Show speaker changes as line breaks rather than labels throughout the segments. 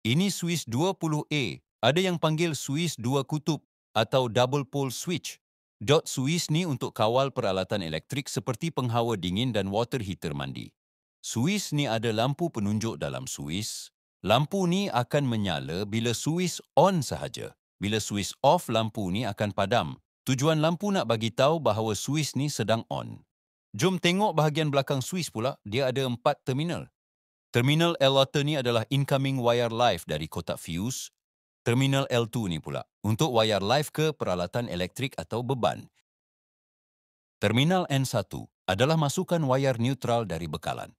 Ini Swiss 20A. Ada yang panggil Swiss dua kutub atau double pole switch. Dot Swiss ni untuk kawal peralatan elektrik seperti penghawa dingin dan water heater mandi. Swiss ni ada lampu penunjuk dalam Swiss. Lampu ni akan menyala bila Swiss on sahaja. Bila Swiss off, lampu ni akan padam. Tujuan lampu nak bagi tahu bahawa Swiss ni sedang on. Jom tengok bahagian belakang Swiss pula. Dia ada 4 terminal. Terminal L1 ni adalah incoming wire live dari kotak fuse. Terminal L2 ni pula untuk wire live ke peralatan elektrik atau beban. Terminal N1 adalah masukan wire neutral dari bekalan.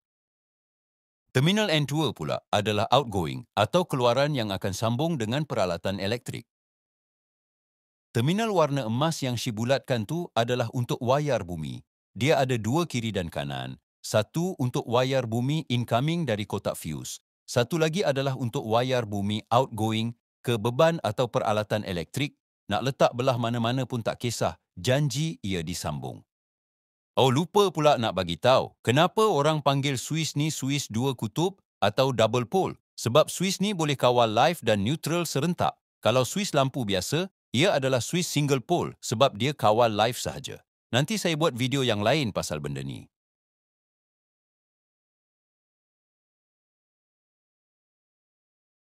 Terminal N2 pula adalah outgoing atau keluaran yang akan sambung dengan peralatan elektrik. Terminal warna emas yang sibulatkan tu adalah untuk wayar bumi. Dia ada 2 kiri dan kanan. Satu untuk wayar bumi incoming dari kotak fuse. Satu lagi adalah untuk wayar bumi outgoing ke beban atau peralatan elektrik. Nak letak belah mana-mana pun tak kisah. Janji ia disambung. Oh, lupa pula nak bagi tahu. Kenapa orang panggil Swiss ni Swiss dua kutub atau double pole? Sebab Swiss ni boleh kawal live dan neutral serentak. Kalau Swiss lampu biasa, ia adalah Swiss single pole sebab dia kawal live sahaja. Nanti saya buat video yang lain pasal benda ni.